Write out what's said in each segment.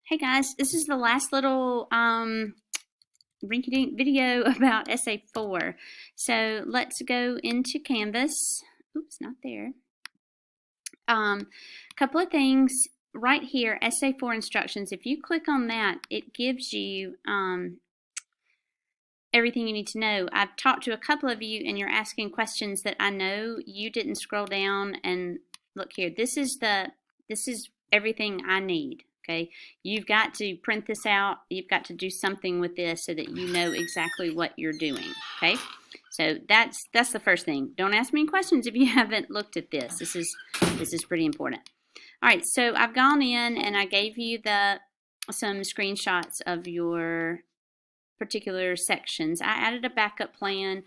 Hey guys, this is the last little rinky-dink video about Essay 4. So let's go into Canvas. Oops, not there. Couple of things right here, Essay 4 instructions. If you click on that, it gives you everything you need to know. I've talked to a couple of you and you're asking questions that I know you didn't scroll down and look here. This is everything I need. Okay, you've got to print this out. You've got to do something with this so that you know exactly what you're doing. Okay, so that's the first thing. Don't ask me any questions if you haven't looked at this. This is pretty important. All right, so I've gone in and I gave you some screenshots of your particular sections. I added a backup plan.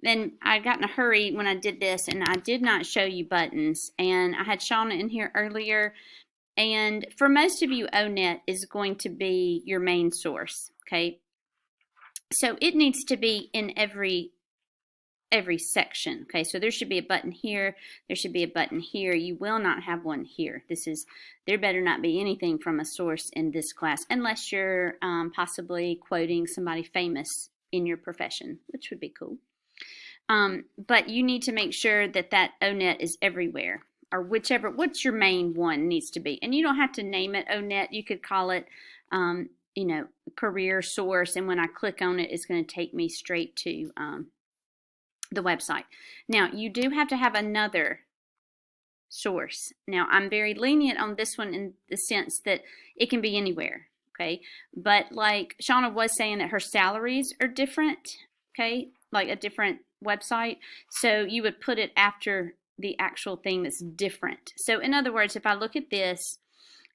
Then I got in a hurry when I did this, and I did not show you buttons. And I had Shauna in here earlier. And for most of you, ONet is going to be your main source, okay? So it needs to be in every section, okay? So there should be a button here. There should be a button here. You will not have one here. There better not be anything from a source in this class unless you're possibly quoting somebody famous in your profession, which would be cool. But you need to make sure that ONet is everywhere. Or what's your main one needs to be. And you don't have to name it ONet. You could call it, career source. And when I click on it, it's going to take me straight to the website. Now, you do have to have another source. Now, I'm very lenient on this one in the sense that it can be anywhere. Okay. But like Shauna was saying that her salaries are different. Okay. Like a different website. So you would put it after the actual thing that's different. So in other words, if I look at this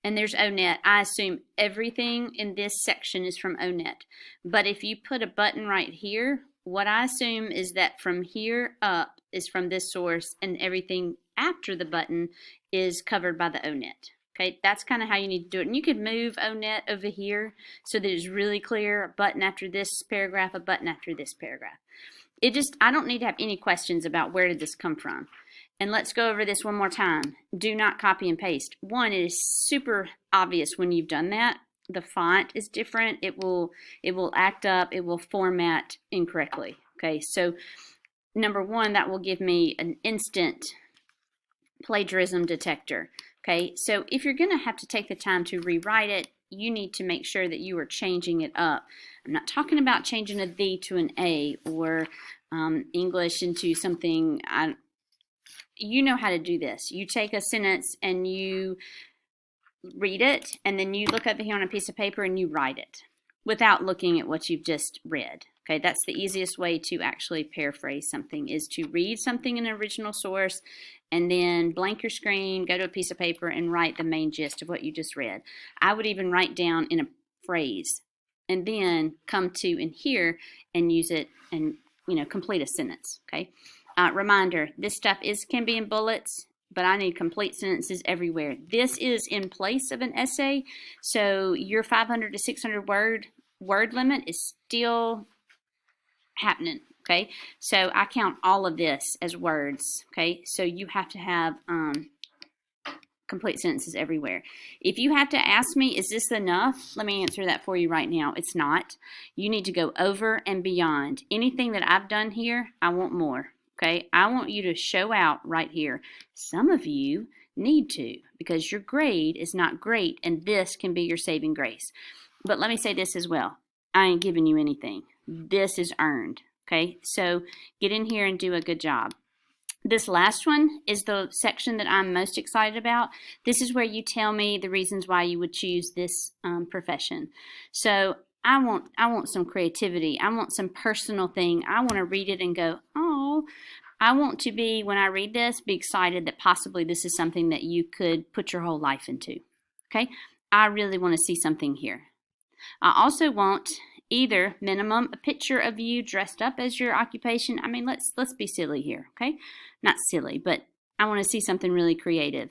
and there's ONet, I assume everything in this section is from ONet. But if you put a button right here, what I assume is that from here up is from this source and everything after the button is covered by the ONet. Okay, that's kind of how you need to do it. And you could move ONet over here so that it's really clear, a button after this paragraph, a button after this paragraph. I don't need to have any questions about where did this come from. And let's go over this one more time. Do not copy and paste. One, it is super obvious when you've done that. The font is different. It will act up. It will format incorrectly. Okay, so number one, that will give me an instant plagiarism detector. Okay, so if you're going to have to take the time to rewrite it, you need to make sure that you are changing it up. I'm not talking about changing a "the" to an "a" or English into something. You know how to do this. You take a sentence and you read it, and then you look over here on a piece of paper and you write it without looking at what you've just read. Okay, that's the easiest way to actually paraphrase something, is to read something in an original source and then blank your screen, go to a piece of paper and write the main gist of what you just read. I would even write down in a phrase and then come to in here and use it and complete a sentence. Okay. Reminder, this stuff can be in bullets, but I need complete sentences everywhere. This is in place of an essay, so your 500 to 600 word limit is still happening, okay? So I count all of this as words, okay? So you have to have complete sentences everywhere. If you have to ask me, is this enough? Let me answer that for you right now. It's not. You need to go over and beyond. Anything that I've done here, I want more. Okay, I want you to show out right here. Some of you need to, because your grade is not great, and this can be your saving grace. But let me say this as well. I ain't giving you anything. This is earned. Okay, so get in here and do a good job. This last one is the section that I'm most excited about. This is where you tell me the reasons why you would choose this profession. So I want some creativity. I want some personal thing. I want to read it and go, oh, I want to be, when I read this, be excited that possibly this is something that you could put your whole life into. Okay? I really want to see something here. I also want either minimum a picture of you dressed up as your occupation. I mean, let's be silly here, okay? Not silly, but I want to see something really creative.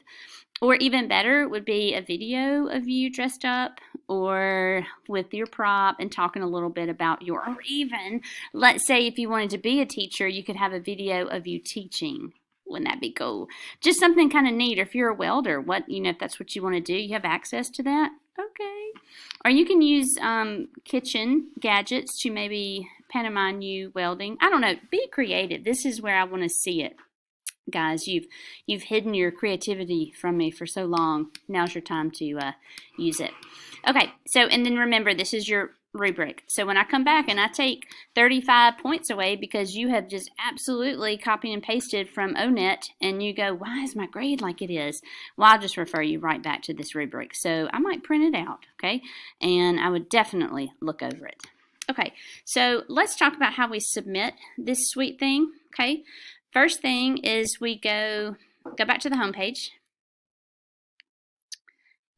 Or even better would be a video of you dressed up or with your prop and talking a little bit about or even, let's say if you wanted to be a teacher, you could have a video of you teaching. Wouldn't that be cool? Just something kind of neat. Or if you're a welder, if that's what you want to do, you have access to that. Okay. Or you can use kitchen gadgets to maybe pantomime you welding. I don't know. Be creative. This is where I want to see it. Guys, you've hidden your creativity from me for so long. Now's your time to use it. Okay, so and then remember, this is your rubric. So when I come back and I take 35 points away because you have just absolutely copied and pasted from ONET and you go, why is my grade like it is? Well, I'll just refer you right back to this rubric. So I might print it out, okay? And I would definitely look over it. Okay, so let's talk about how we submit this sweet thing, okay? First thing is we go back to the home page,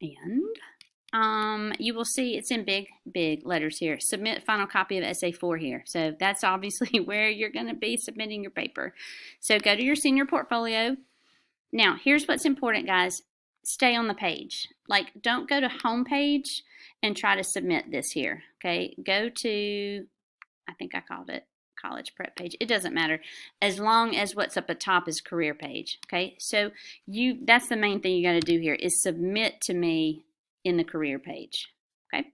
and you will see it's in big letters here. Submit final copy of Essay 4 here. So that's obviously where you're going to be submitting your paper. So go to your senior portfolio. Now, here's what's important, guys. Stay on the page. Like, don't go to home page and try to submit this here, okay? Go to, I think I called it college prep page. It doesn't matter as long as what's up at top is career page. Okay, so that's the main thing you got to do here is submit to me in the career page. Okay,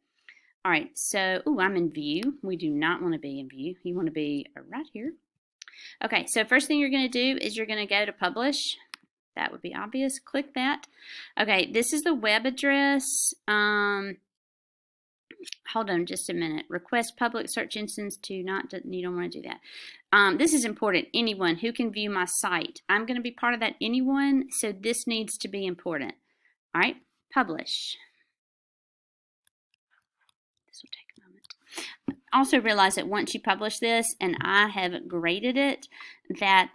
all right, so I'm in view. We do not want to be in view. You want to be right here. Okay, so first thing you're going to do is you're going to go to publish. That would be obvious. Click that. Okay, this is the web address. Hold on just a minute. Request public search instance to not, you don't want to do that. This is important. Anyone who can view my site. I'm going to be part of that anyone, so this needs to be important. All right, publish. This will take a moment. Also realize that once you publish this, and I have graded it, that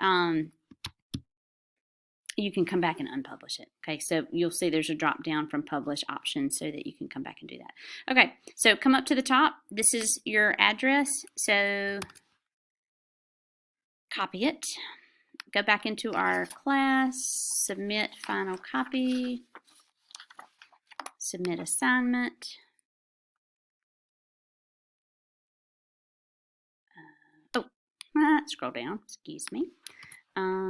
you can come back and unpublish it. Okay, so you'll see there's a drop down from publish option so that you can come back and do that. Okay, so come up to the top. This is your address. So copy it. Go back into our class. Submit final copy. Submit assignment. Scroll down. Excuse me.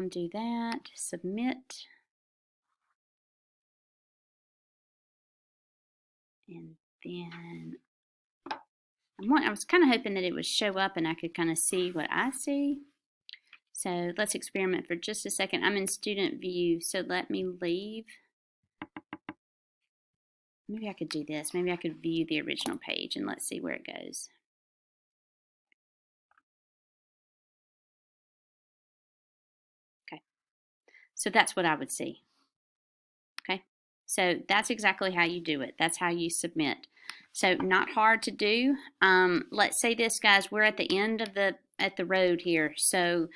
Do that, submit, and then I was kind of hoping that it would show up and I could kind of see what I see. So let's experiment for just a second. I'm in student view, so let me leave. Maybe I could do this. Maybe I could view the original page and let's see where it goes. So that's what I would see. Okay, so that's exactly how you do it. That's how you submit. So not hard to do. Let's say this, guys, we're at the end of the road here. So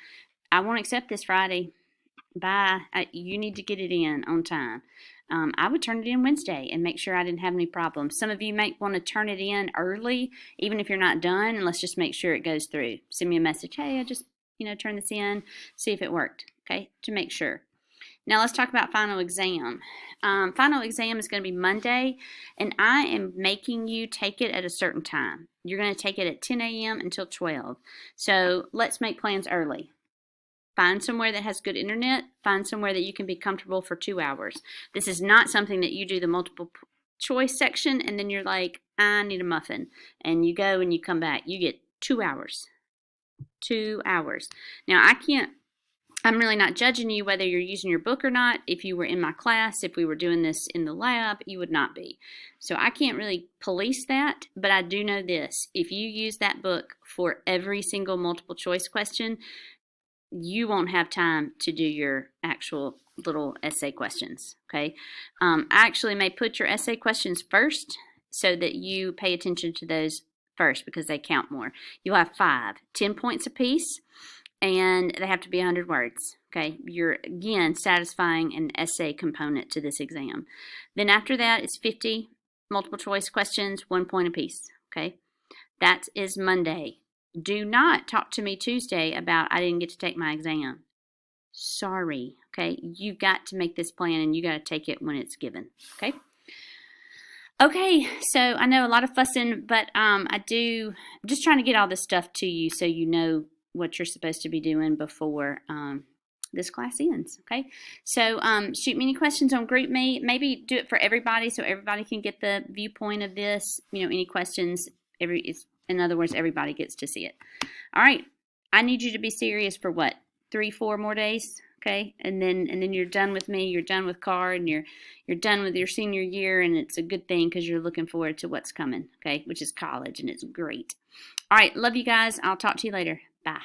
I won't accept this Friday. Bye. You need to get it in on time. I would turn it in Wednesday and make sure I didn't have any problems. Some of you might want to turn it in early, even if you're not done, and let's just make sure it goes through. Send me a message. Hey, I just turn this in, see if it worked. Okay, to make sure. Now let's talk about final exam. Final exam is going to be Monday, and I am making you take it at a certain time. You're going to take it at 10 a.m. until 12. So let's make plans early. Find somewhere that has good internet. Find somewhere that you can be comfortable for 2 hours. This is not something that you do the multiple choice section, and then you're like, I need a muffin. And you go and you come back. You get 2 hours. 2 hours. Now, I'm really not judging you whether you're using your book or not. If you were in my class, if we were doing this in the lab, you would not be. So I can't really police that, but I do know this. If you use that book for every single multiple choice question, you won't have time to do your actual little essay questions, okay? I actually may put your essay questions first so that you pay attention to those first because they count more. You'll have 5, 10 points apiece. And they have to be 100 words, okay? You're, again, satisfying an essay component to this exam. Then after that, it's 50 multiple choice questions, 1 point apiece, okay? That is Monday. Do not talk to me Tuesday about I didn't get to take my exam. Sorry, okay? You've got to make this plan and you got to take it when it's given, okay? Okay, so I know a lot of fussing, but I'm just trying to get all this stuff to you so you know what you're supposed to be doing before this class ends. Okay, so shoot me any questions on GroupMe. Maybe do it for everybody so everybody can get the viewpoint of this. Any questions? In other words, everybody gets to see it. All right, I need you to be serious for what, 3-4 more days. Okay, and then you're done with me. You're done with CAR, and you're done with your senior year, and it's a good thing because you're looking forward to what's coming. Okay, which is college, and it's great. All right, love you guys. I'll talk to you later. Bye.